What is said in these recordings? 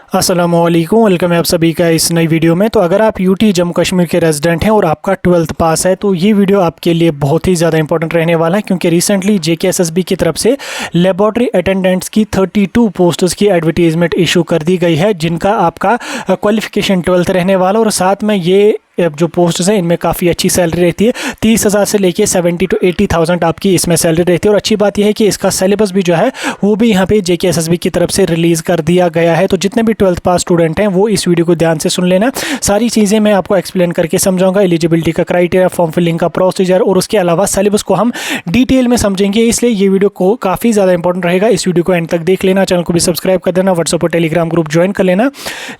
अस्सलामुअलैकुम, वेलकम है आप सभी का इस नई वीडियो में। तो अगर आप यूटी जम्मू कश्मीर के रेजिडेंट हैं और आपका 12th पास है तो ये वीडियो आपके लिए बहुत ही ज़्यादा इंपॉर्टेंट रहने वाला है, क्योंकि रिसेंटली JKSSB की तरफ से लेबॉर्ट्री अटेंडेंट्स की 32 पोस्ट्स की एडवर्टीजमेंट इशू कर दी गई है, जिनका आपका क्वालिफिकेशन 12th रहने वाला। और साथ में ये जो पोस्ट्स हैं इनमें काफ़ी अच्छी सैलरी रहती है, 30,000 से लेके 70 to 80,000 आपकी इसमें सैलरी रहती है। और अच्छी बात यह है कि इसका सिलेबस भी जो है वो भी यहाँ पे JKSSB की तरफ से रिलीज़ कर दिया गया है। तो जितने भी 12th पास स्टूडेंट हैं वो इस वीडियो को ध्यान से सुन लेना। सारी चीज़ें मैं आपको एक्सप्लेन करके समझाऊंगा, एलिजिबिलिटी का क्राइटेरिया, फॉर्म फिलिंग का प्रोसीजर, और उसके अलावा सिलेबस को हम डिटेल में समझेंगे। इसलिए ये वीडियो को काफ़ी ज़्यादा इंपॉर्टेंट रहेगा, इस वीडियो को एंड तक देख लेना। चैनल को भी सब्सक्राइब कर देना, व्हाट्सएप और टेलीग्राम ग्रुप ज्वाइन कर लेना,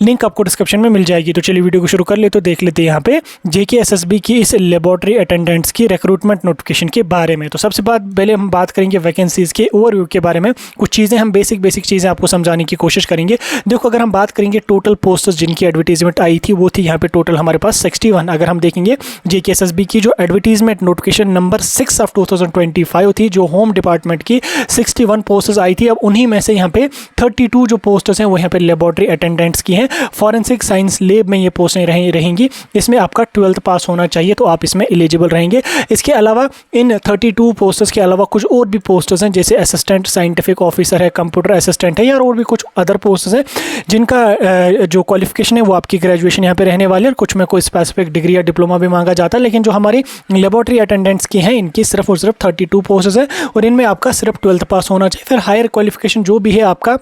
लिंक आपको डिस्क्रिप्शन में मिल जाएगी। तो चलिए वीडियो को शुरू कर ले। तो देख लेते हैं यहाँ पे JKSSB की इस लेबॉर्ट्री अटेंडेंट्स की रिक्रूटमेंट नोटिफिकेशन के बारे में। तो सबसे पहले हम बात करेंगे वैकेंसीज के ओवरव्यू के बारे में। कुछ चीज़ें हम बेसिक चीज़ें आपको समझाने की कोशिश करेंगे। देखो, अगर हम बात करेंगे टोटल पोस्ट्स जिनकी एडवर्टीजमेंट आई थी वो थी यहाँ पे टोटल हमारे पास 61। अगर हम देखेंगे JKSSB की जो एडवर्टीजमेंट नोटिफिकेशन नंबर 6 ऑफ 2025 थी, जो होम डिपार्टमेंट की 61 पोस्ट्स आई थी। अब उन्हीं में से यहाँ पे 32 जो पोस्ट्स हैं वो यहाँ पे लेबॉर्ट्री अटेंडेंट्स की हैं। फॉरेंसिक साइंस लैब में ये पोस्टें रहेंगी। इसमें आपका 12th पास होना चाहिए तो आप इसमें एलिजिबल रहेंगे। इसके अलावा इन 32 पोस्ट्स के अलावा कुछ और भी पोस्ट्स हैं, जैसे असिस्टेंट साइंटिफिक ऑफिसर है, कंप्यूटर असिस्टेंट है, या और भी कुछ अदर पोस्ट्स हैं जिनका जो क्वालिफिकेशन है वो आपकी ग्रेजुएशन यहाँ पे रहने वाली है। और कुछ में कोई स्पेसिफिक डिग्री या डिप्लोमा भी मांगा जाता है, लेकिन जो हमारी लेबॉर्ट्री अटेंडेंट्स की हैं इनकी सिर्फ और सिर्फ 32 पोस्ट्स हैं और इनमें आपका सिर्फ 12th पास होना चाहिए। फिर हायर क्वालिफिकेशन जो भी है आपका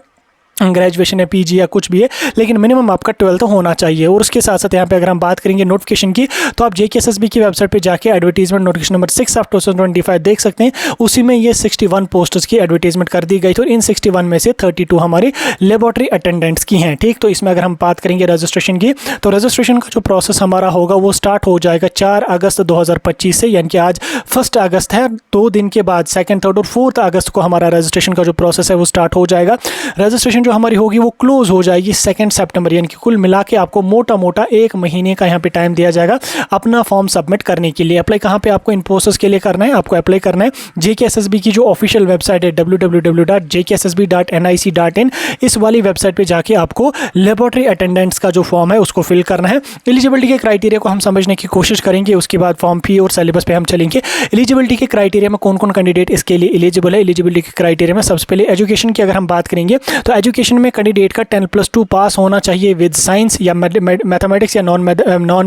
ग्रेजुएशन है, PG या कुछ भी है, लेकिन मिनिमम आपका 12th होना चाहिए। और उसके साथ साथ यहाँ पे अगर हम बात करेंगे नोटिफिकेशन की, तो आप JKSSB की वेबसाइट पे जाके एडवर्टीजमेंट नोटिफिकेशन नंबर 6 ऑफ 2025 देख सकते हैं। उसी में ये 61 पोस्ट्स की एडवर्टीजमेंट कर दी गई थी और इन 61 में से 32 हमारी लेबॉर्ट्री अटेंडेंट्स की हैं। ठीक, तो इसमें अगर हम बात करेंगे रजिस्ट्रेशन की, तो रजिस्ट्रेशन का जो प्रोसेस हमारा होगा वो स्टार्ट हो जाएगा 4 अगस्त 2025 से, यानी कि आज 1 अगस्त है। 2 दिन के बाद 2, 3 और 4 अगस्त को हमारा रजिस्ट्रेशन का जो प्रोसेस है वो स्टार्ट हो जाएगा। रजिस्ट्रेशन जो हमारी होगी वो क्लोज हो जाएगी 2 सितंबर, यानी कि कुल मिला के आपको मोटा 1 महीने का यहाँ पे टाइम दिया जाएगा अपना फॉर्म सबमिट करने के लिए। अप्लाई कहाँ पे आपको इन प्रोसेस के लिए करना है, आपको अप्लाई करना है JKSSB की जो ऑफिशियल वेबसाइट है www.jkssb.nic.in, इस वाली वेबसाइट पे जाके आपको लेबॉर्ट्री अटेंडेंट्स का जो फॉर्म है उसको फिल करना है। एलिजिबिलिटी के क्राइटेरिया को हम समझने की कोशिश करेंगे, उसके बाद फॉर्म फी और सिलेबस पे हम चलेंगे। एलिजिबिलिटी के क्राइटेरिया में कौन कौन कैंडिडेट इसके लिए एलिजिबल है। एलिजिबिलिटी के क्राइटेरिया में सबसे पहले एजुकेशन की अगर हम बात करेंगे तो एजुकेशन में कैंडिडेट का 10+2 पास होना चाहिए विद साइंस या मैथमेटिक्स या नॉन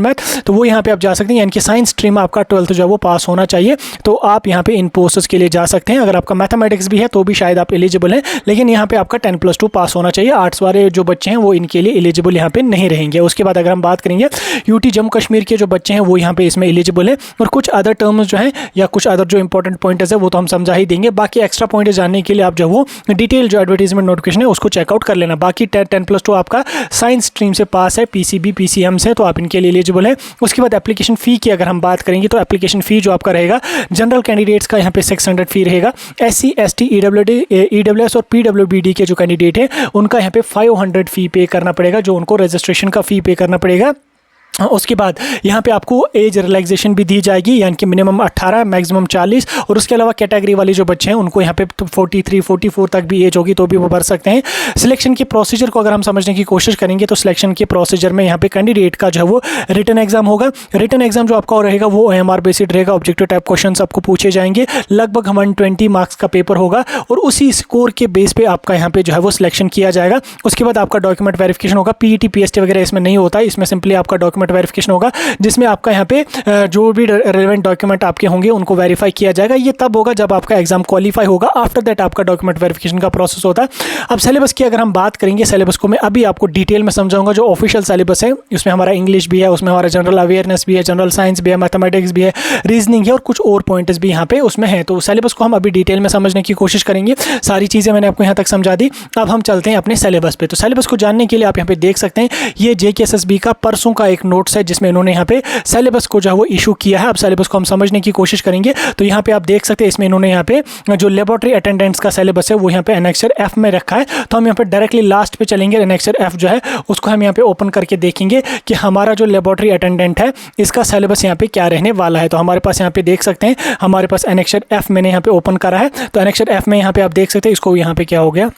मैथ। तो वो यहाँ पे आप जा सकते हैं, यानी कि साइंस स्ट्रीम में आपका 12th जो है वो पास होना चाहिए, तो आप यहाँ पे इन पोस्ट्स के लिए जा सकते हैं। अगर आपका मैथमेटिक्स भी है तो भी शायद आप एलिजिबल हैं, लेकिन यहाँ पे आपका 10+2 पास होना चाहिए। आर्ट्स वाले जो बच्चे हैं वो इनके लिए एलिजिबल यहाँ पे नहीं रहेंगे। उसके बाद अगर हम बात करेंगे यूटी जम्मू कश्मीर के जो बच्चे हैं वो यहाँ पे इसमें एलिजिबल है। और कुछ अदर टर्म्स जो हैं या कुछ अदर जो इंपॉर्टेंट पॉइंट्स है वो तो हम समझा ही देंगे। बाकी एक्स्ट्रा पॉइंट जानने के लिए आप जो वो डिटेल जो एडवर्टीजमेंट नोटिफिकेशन है उसको चेकआउट कर लेना। बाकी 10+2 आपका साइंस स्ट्रीम से पास है, PCB PCM से, तो आप इनके लिए एलिजिबल है। उसके बाद एप्लीकेशन फ़ी की अगर हम बात करेंगे तो एप्लीकेशन फ़ी जो आपका रहेगा जनरल कैंडिडेट्स का यहाँ पे 600 फ़ी रहेगा। SC ST EWS और PWBD के जो कैंडिडेट हैं उनका यहाँ पे 500 फ़ी पे करना पड़ेगा, जो उनको रजिस्ट्रेशन का फ़ी पे करना पड़ेगा। उसके बाद यहाँ पे आपको एज रिलैक्सेशन भी दी जाएगी, यानी कि मिनिमम 18 मैक्सिमम 40। और उसके अलावा कैटेगरी वाले जो बच्चे हैं उनको यहाँ पे 43 44 तक भी एज होगी तो भी वो भर सकते हैं। सिलेक्शन के प्रोसीजर को अगर हम समझने की कोशिश करेंगे तो सिलेक्शन के प्रोसीजर में यहाँ पे कैंडिडेट का जो है वो रिटन एग्जाम होगा। रिटन एग्जाम जो आपका रहेगा वो OMR बेस्ड रहेगा, ऑब्जेक्टिव टाइप क्वेश्चन आपको पूछे जाएंगे। लगभग 120 मार्क्स का पेपर होगा और उसी स्कोर के बेस पे आपका यहाँ पे जो है वो सिलेक्शन किया जाएगा। उसके बाद आपका डॉक्यूमेंट वेरिफिकेशन होगा। PET PST वगैरह इसमें नहीं होता, इसमें सिंपली आपका डॉक्यूमेंट वेरिफिकेशन होगा, जिसमें आपका यहाँ पे जो भी रेलेवेंट डॉक्यूमेंट आपके होंगे उनको वेरीफाई किया जाएगा। ये तब होगा जब आपका एग्जाम क्वालिफाई होगा, आफ्टर दैट आपका डॉक्यूमेंट वेरिफिकेशन का प्रोसेस होता है। अब सिलेबस की अगर हम बात करेंगे, सिलेबस को मैं अभी आपको डिटेल में समझाऊंगा। जो ऑफिशियल सिलेबस है उसमें हमारा इंग्लिश भी है, उसमें हमारा जनरल अवेयरनेस भी है, जनरल साइंस भी है, मैथमेटिक्स भी है, रीजनिंग है और कुछ और पॉइंट्स भी यहाँ पे उसमें है। तो सिलेबस को हम अभी डिटेल में समझने की कोशिश करेंगे। सारी चीज़ें मैंने आपको यहाँ तक समझा दी। अब हम चलते हैं अपने सिलेबस पे। तो सिलेबस को जानने के लिए आप यहाँ पे देख सकते हैं, ये JKSSB का परसों का एक नोट्स है जिसमें इन्होंने यहाँ पे सिलेबस को जो है वो इशू किया है। अब सिलेबस को हम समझने की कोशिश करेंगे। तो यहाँ पे आप देख सकते हैं, इसमें इन्होंने यहाँ पे जो लेबॉर्ट्री अटेंडेंट्स का सिलेबस है वो यहाँ पे एनेक्सर F में रखा है। तो हम यहाँ पे डायरेक्टली लास्ट पे चलेंगे। एनेक्सर F जो है उसको हम यहाँ पे ओपन करके देखेंगे कि हमारा जो लेबॉर्ट्री अटेंडेंट है इसका सिलेबस यहाँ पे क्या रहने वाला है। तो हमारे पास यहाँ पे देख सकते हैं, हमारे पास एनेक्सर F मैंने यहाँ पे ओपन करा है। तो एनेक्सर F में यहाँ पे आप देख सकते हैं, इसको यहाँ पे क्या हो गया,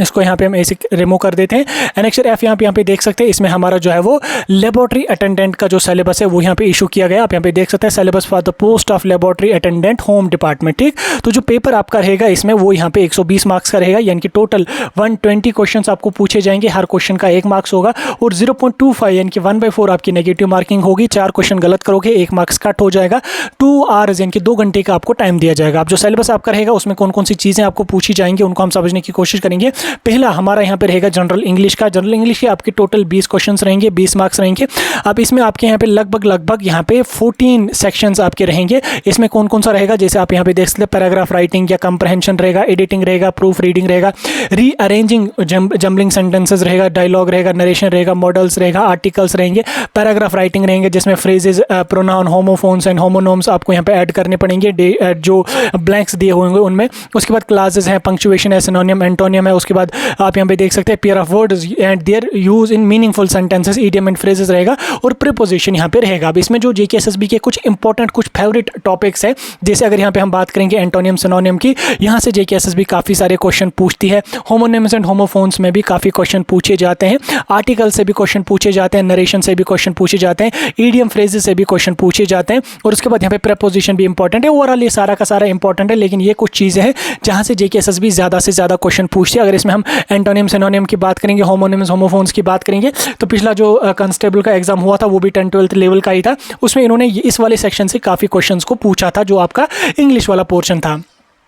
इसको यहाँ पे हम ऐसे रिमूव कर देते हैं। एनेक्सर एफ यहाँ पे देख सकते हैं, इसमें हमारा जो है वो लेबोरेटरी अटेंडेंट का जो सिलेबस है वो यहाँ पे इशू किया गया। आप यहाँ पे देख सकते हैं syllabus for the post of laboratory attendant home department. ठीक, तो जो पेपर आपका रहेगा इसमें वो यहाँ पे 120 मार्क्स का रहेगा, यानी कि टोटल 120 क्वेश्चन आपको पूछे जाएंगे, हर क्वेश्चन का 1 मार्क्स होगा और 0.25 यानी कि 1/4 आपकी नेगेटिव मार्किंग होगी। 4 क्वेश्चन गलत करोगे 1 मार्क्स कट हो जाएगा। 2 आवर्स यानी कि 2 घंटे का आपको टाइम दिया जाएगा। अब जो सिलेबस आपका रहेगा उसमें कौन कौन सी चीज़ें आपको पूछी जाएंगी उनको हम समझने की कोशिश करेंगे। पहला हमारा यहाँ पे रहेगा जनरल इंग्लिश का। जनरल इंग्लिश के आपके टोटल 20 क्वेश्चंस रहेंगे, 20 मार्क्स रहेंगे। अब इसमें आपके यहाँ पे लगभग यहाँ पे 14 सेक्शंस आपके रहेंगे। इसमें कौन कौन सा रहेगा, जैसे आप यहाँ पे देख सकते हैं पैराग्राफ राइटिंग या कंप्रहेंशन रहेगा, एडिटिंग रहेगा, प्रूफ रीडिंग रहेगा, रीअरेंजिंग जम्बलिंग सेंटेंसेस रहेगा, डायलॉग रहेगा, नरेशन रहेगा, मॉडल्स रहेगा, आर्टिकल्स रहेंगे, पैराग्राफ राइटिंग रहेंगे जिसमें फ्रेजेस, प्रोनाउन, होमोफोन्स एंड होमोनोम्स आपको यहाँ पे ऐड करने पड़ेंगे जो ब्लैंक्स दिए होंगे उनमें। उसके बाद क्लासेस हैं, पंक्चुएशन है, सिनोनिम, एंटोनियम है। उसके बाद आप यहाँ पे देख सकते हैं pair of words and their use in meaningful sentences, idiom and phrases रहेगा और प्रीपोजिशन यहाँ पे रहेगा। अब इसमें जो जेकेएसएसबी के कुछ इंपॉर्टेंट कुछ फेवरेट टॉपिक्स है, जैसे अगर यहाँ पे हम बात करेंगे एंटोनियम सिनोनिम की, यहाँ से जेकेएसएसबी काफ़ी सारे क्वेश्चन पूछती है। होमोनिम्स एंड होमोफोन्स में भी काफ़ी क्वेश्चन पूछे जाते हैं, आर्टिकल से भी क्वेश्चन पूछे जाते हैं, नरेशन से भी क्वेश्चन पूछे जाते हैं, ईडियम फ्रेजेस से भी क्वेश्चन पूछे जाते हैं और उसके बाद यहाँ पे प्रीपोजिशन भी इंपॉर्टेंट है। ओवरऑल ये सारा का सारा इंपॉर्टेंट है, लेकिन ये कुछ चीज़ें हैं जहाँ से जेकेएसएसबी ज़्यादा से ज़्यादा क्वेश्चन पूछती है। अगर इसमें हम एंटोनियम सिनोनिम की बात करेंगे, होमोनिम्स होमोफोन्स की बात करेंगे, तो पिछला जो कांस्टेबल का एग्जाम हुआ था वो भी 10-12 लेवल का ही था। उसमें इन्होंने इस वाले सेक्शन से काफ़ी क्वेश्चंस को पूछा था, जो आपका इंग्लिश वाला पोर्शन था।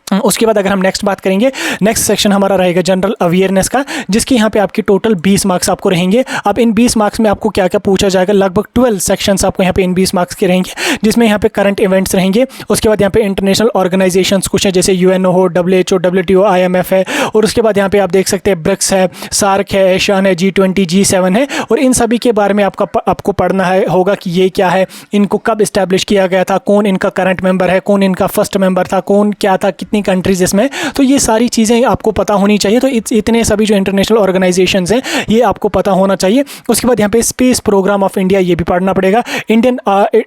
उसके बाद अगर हम नेक्स्ट बात करेंगे, नेक्स्ट सेक्शन हमारा रहेगा जनरल अवेयरनेस का, जिसके यहाँ पे आपकी टोटल 20 मार्क्स आपको रहेंगे। अब इन 20 मार्क्स में आपको क्या क्या पूछा जाएगा, लगभग 12 सेक्शंस आपको यहाँ पे इन 20 मार्क्स के रहेंगे, जिसमें यहाँ पे करंट इवेंट्स रहेंगे। उसके बाद यहाँ पे इंटरनेशनल ऑर्गेनाइजेशंस कुछ है, जैसे यूएनओ हो, WHO, WTO, IMF है। और उसके बाद यहाँ पे आप देख सकते हैं ब्रिक्स है, सार्क है, एशियान है, G20, G7 है। और इन सभी के बारे में आपको पढ़ना है होगा कि ये क्या है, इनको कब इस्टेब्लिश किया गया था, कौन इनका करंट मेंबर है, कौन इनका फर्स्ट मेंबर था, कौन क्या था, कितनी कंट्रीज इसमें, तो ये सारी चीज़ें आपको पता होनी चाहिए। तो इतने सभी जो इंटरनेशनल ऑर्गेनाइजेशंस हैं ये आपको पता होना चाहिए। उसके बाद यहाँ पे स्पेस प्रोग्राम ऑफ इंडिया ये भी पढ़ना पड़ेगा, इंडियन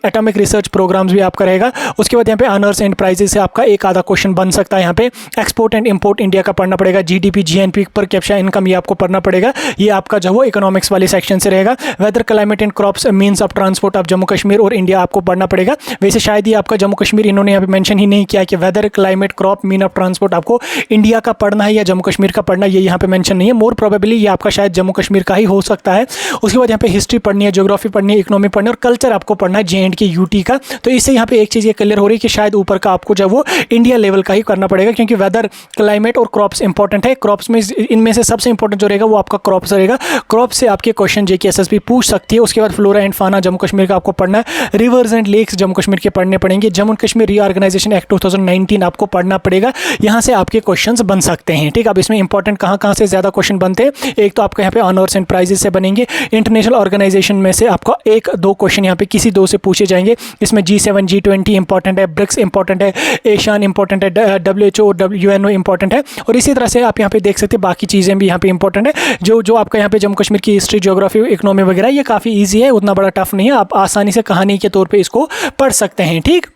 एटॉमिक रिसर्च प्रोग्राम्स भी आपका रहेगा। उसके बाद यहाँ पे ऑनर्स एंड प्राइजेस से आपका एक आधा क्वेश्चन बन सकता है। यहाँ पे एक्सपोर्ट एंड इंपोर्ट इंडिया का पढ़ना पड़ेगा, GDP, GNP पर कैप्चा इनकम ये आपको पढ़ना पड़ेगा, ये आपका जो वो इकोनॉमिक्स वाले सेक्शन से रहेगा। Weather, climate and crops, means of transport of Jammu Kashmir और इंडिया आपको पढ़ना पड़ेगा। वैसे शायद ये आपका जम्मू कश्मीर इन्होंने यहाँ पे मेंशन ही नहीं किया कि weather, climate, crop, mean of transport आपको इंडिया का पढ़ना है या जम्मू कश्मीर का पढ़ना है, ये यहाँ पे मेंशन नहीं है। मोर प्रोबेबली ये आपका शायद जम्मू कश्मीर का ही हो सकता है। उसके बाद यहाँ पे हिस्ट्री पढ़नी है, ज्योग्राफी पढ़नी है, इकोनॉमी पढ़नी है और कल्चर आपको पढ़ना है JNK UT का। तो इससे यहाँ पे एक चीज़ ये क्लियर हो रही है कि शायद ऊपर का आपको जब वो इंडिया लेवल का ही करना पड़ेगा, क्योंकि वेदर, क्लाइमेट और क्रॉप्स इंपॉर्टेंट है। क्रॉप्स में इनमें से सबसे इंपॉर्टेंट जो रहेगा वो आपका क्रॉप्स रहेगा। क्रॉप्स से आपके क्वेश्चन जेकेएसएसबी पूछ सकती है। उसके बाद फ्लोरा एंड फाना जम्मू कश्मीर का आपको पढ़ना है, rivers and lakes Jammu Kashmir के पढ़ने पड़ेंगे, जम्मू कश्मीर रीऑर्गेनाइजेशन एक्ट 2019 आपको पढ़ना पड़ेगा। यहाँ से आपके क्वेश्चंस बन सकते हैं। ठीक, अब इसमें इंपॉर्टेंट कहाँ से ज़्यादा क्वेश्चन बनते हैं, एक तो आपको यहाँ पे ऑनर्स एंड प्राइजेस से बनेंगे, इंटरनेशनल ऑर्गेनाइजेशन में से आपका 1-2 क्वेश्चन यहाँ पे किसी 2 से पूछे जाएंगे। इसमें G7, G20 इंपॉर्टेंट है, ब्रिक्स इंपॉर्टेंट है, एशियान इंपॉर्टेंट है, WHO, UNO इंपॉर्टेंट है। और इसी तरह से आप यहाँ पे देख सकते हैं बाकी चीज़ें भी यहाँ पे इंपॉर्टेंट है। जो आपका यहाँ पे जम्मू कश्मीर की हिस्ट्री, ज्योग्राफी, इकोनॉमी वगैरह ये काफ़ी ईजी है, उतना बड़ा टफ नहीं है, आप आसानी से कहानी के तौर पर इसको पढ़ सकते हैं। ठीक,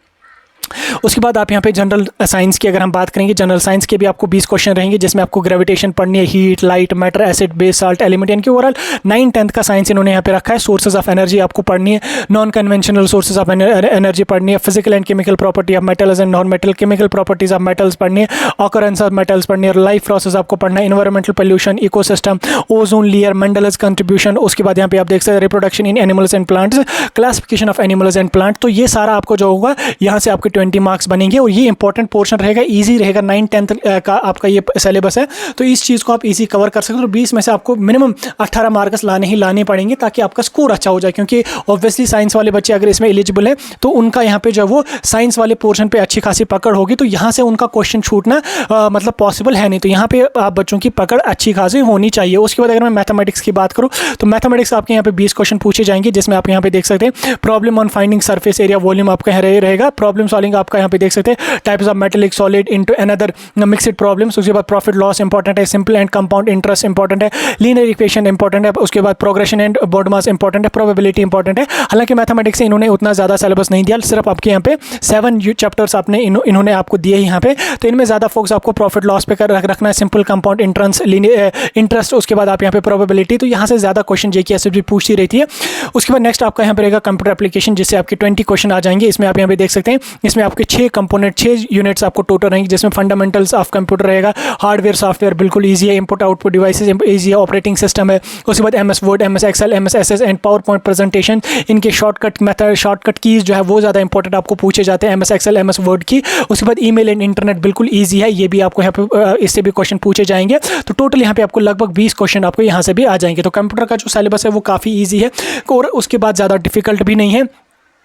उसके बाद आप यहाँ पे जनरल साइंस की अगर हम बात करेंगे, जनरल साइंस के भी आपको 20 क्वेश्चन रहेंगे, जिसमें आपको ग्रेविटेशन पढ़नी है, heat, light, matter, acid, base, salt, element, यानी कि ओवरऑल 9-10th का साइंस इन्होंने यहाँ पे रखा है। सोर्सेज ऑफ एनर्जी आपको पढ़नी है, non conventional sources of energy पढ़नी है, physical and chemical property of metals and non metal, chemical properties of metals पढ़नी है, ऑकरेंस ऑफ मेटल्स पढ़नी है, लाइफ प्रोसेस आपको पढ़ना है, environmental pollution, ecosystem, ozone layer, Mendel's contribution. उसके बाद यहाँ पे आप देख सकते हैं reproduction in animals and plants, classification of animals and plant. तो ये सारा आपको जो होगा यहाँ से आपके 20 मार्क्स बनेंगे और ये इंपॉर्टेंट पोर्शन रहेगा, इजी रहेगा। 9-10th का आपका ये सिलेबस है, तो इस चीज़ को आप इजी कवर कर सकते हो। 20 में से आपको मिनिमम 18 मार्क्स लाने पड़ेंगे ताकि आपका स्कोर अच्छा हो जाए, क्योंकि ऑब्वियसली साइंस वाले बच्चे अगर इसमें एलिजिबल है तो उनका यहाँ पे जो वो साइंस वाले पोर्शन पे अच्छी खासी पकड़ होगी, तो यहाँ से उनका क्वेश्चन छूटना मतलब पॉसिबल है नहीं। तो यहाँ पे आप बच्चों की पकड़ अच्छी खासी होनी चाहिए। उसके बाद अगर मैं मैथमेटिक्स की बात करूँ तो मैथमेटिक्स आपके यहाँ पे 20 क्वेश्चन पूछे जाएंगे, जिसमें आप यहाँ पे देख सकते हैं problem on finding surface area volume आपका रहेगा, प्रॉब्लम सॉल्विंग फॉलोइंग आपका यहाँ पे देख सकते हैं, types of metallic solid into another mixed problems. उसके बाद प्रॉफिट लॉस इंपॉर्टेंट है, simple and compound interest important है, लीनियर इक्वेशन इंपॉर्टेंट है, उसके बाद progression and body mass important है, प्रोबेबिलिटी इंपॉर्टेंट है। हालांकि मैथमेटिक्स से इन्होंने उतना ज़्यादा सिलेबस नहीं दिया, सिर्फ आपके यहाँ पे 7 चैप्टर्स आपने इन्होंने आपको दिए यहाँ पे, तो इनमें ज़्यादा फोकस आपको प्रॉफिट लॉस पे रखना है, सिंपल कंपाउंड इंटरेस्ट, उसके बाद आप यहाँ पे प्रोबेबिलिटी। तो यहाँ से ज़्यादा क्वेश्चन जेके एसएसबी पूछती रहती है। उसके बाद नेक्स्ट आपका यहाँ पे रहेगा कंप्यूटर एप्लीकेशन, जिससे आपके 20 क्वेश्चन आ जाएंगे। इसमें आप यहाँ पे देख सकते हैं, इसमें आपके 6 कंपोनेंट 6 यूनिट्स आपको टोटल रहेंगे, जिसमें फंडामेंटल्स ऑफ कंप्यूटर रहेगा, हार्डवेयर सॉफ्टवेयर बिल्कुल ईजी है, इनपुट आउटपुट डिवाइसेस ईजी है, ऑपरेटिंग सिस्टम है। उसके बाद MS word, MS excel, MS access and power point presentation, इनके शॉर्टकट मेथड, शॉर्टकट कीज जो है वो ज़्यादा इंपॉर्टेंट आपको पूछे जाते हैं MS एक्सेल, MS वर्ड की। उसके बाद ईमेल एंड इंटरनेट बिल्कुल ईजी है, ये भी आपको यहाँ पे इससे भी क्वेश्चन पूछे जाएंगे। तो टोटल यहाँ पे आपको लगभग 20 क्वेश्चन आपको यहाँ से भी आ जाएंगे। तो कंप्यूटर का जो सिलेबस है वो काफ़ी ईजी है और उसके बाद ज़्यादा डिफिकल्ट भी नहीं है।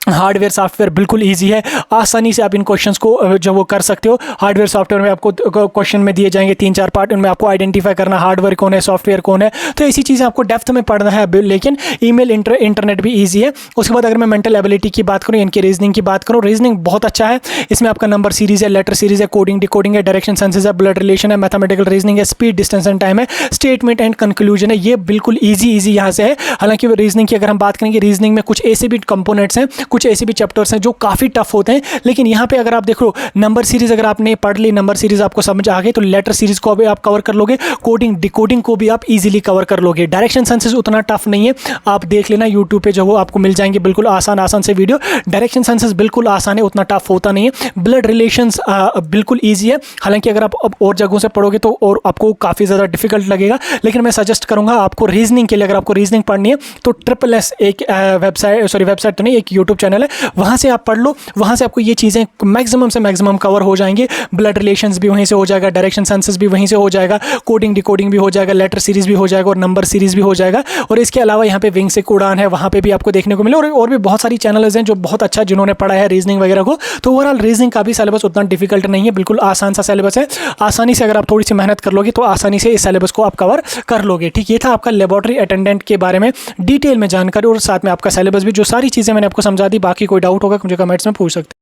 हार्डवेयर सॉफ्टवेयर बिल्कुल इजी है, आसानी से आप इन क्वेश्चंस को जो वो कर सकते हो। हार्डवेयर सॉफ्टवेयर में आपको क्वेश्चन में दिए जाएंगे 3-4 पार्ट, उनमें आपको आइडेंटिफाई करना हार्डवेयर कौन है, सॉफ्टवेयर कौन है, तो ऐसी चीज़ें आपको डेप्थ में पढ़ना है। लेकिन ईमेल इंटरनेट भी ईजी है। उसके बाद अगर मैं मेंटल एबिलिटी की बात करूँ, इनकी रीजनिंग की बात करूँ, रीजनिंग बहुत अच्छा है। इसमें आपका नंबर सीरीज है, लेटर सीरीज है, कोडिंग डिकोडिंग है, डायरेक्शन सेंसेस है, ब्लड रिलेशन है, मैथमेटिकल रीजनिंग है, स्पीड डिस्टेंस एंड टाइम है, स्टेटमेंट एंड कंक्लूजन है। ये बिल्कुल ईजी यहाँ से है। हालांकि रीजनिंग की अगर हम बात करेंगे, रीजनिंग में कुछ ऐसे भी कंपोनेंट्स हैं, कुछ ऐसे भी चैप्टर्स हैं जो काफ़ी टफ होते हैं। लेकिन यहाँ पे अगर आप देखो, नंबर सीरीज अगर आपने पढ़ ली, नंबर सीरीज आपको समझ आ गई, तो लेटर सीरीज को भी आप कवर कर लोगे, कोडिंग डिकोडिंग को भी आप इजीली कवर कर लोगे। डायरेक्शन सेंसेस उतना टफ नहीं है, आप देख लेना यूट्यूब पे जो वो आपको मिल जाएंगे बिल्कुल आसान से वीडियो। डायरेक्शन सेंसेस बिल्कुल आसान है, उतना टफ होता नहीं है। ब्लड रिलेशंस बिल्कुल ईजी है। हालांकि अगर आप अब और जगहों से पढ़ोगे तो और आपको काफ़ी ज़्यादा डिफिकल्ट लगेगा। लेकिन मैं सजेस्ट करूँगा आपको रीजनिंग के लिए, अगर आपको रीजनिंग पढ़नी है तो SSS एक वेबसाइट तो नहीं, एक यूट्यूब चैनल है, वहाँ से आप पढ़ लो। वहाँ से आपको ये चीज़ें मैक्सिमम से मैक्सिमम कवर हो जाएंगे। ब्लड रिलेशंस भी वहीं से हो जाएगा, डायरेक्शन सेंसेस भी वहीं से हो जाएगा, कोडिंग डिकोडिंग भी हो जाएगा, लेटर सीरीज भी हो जाएगा और नंबर सीरीज भी हो जाएगा। और इसके अलावा यहाँ पे विंग से उड़ान है, वहाँ पे भी आपको देखने को मिले। और भी बहुत सारी चैनल्स हैं जो बहुत अच्छा जिन्होंने पढ़ा है रीजनिंग वगैरह को। तो ओवरऑल रीजनिंग का भी सिलेबस उतना डिफिकल्ट नहीं है, बिल्कुल आसान सा सिलेबस है। आसानी से अगर आप थोड़ी सी मेहनत कर लोगे तो आसानी से इस सिलेबस को आप कवर कर लोगे। ठीक, ये था आपका लेबोरेटरी अटेंडेंट के बारे में डिटेल में जानकारी और साथ में आपका सिलेबस भी। जो सारी चीज़ें मैंने आपको समझा दी, बाकी कोई डाउट होगा मुझे कमेंट्स में पूछ सकते हैं।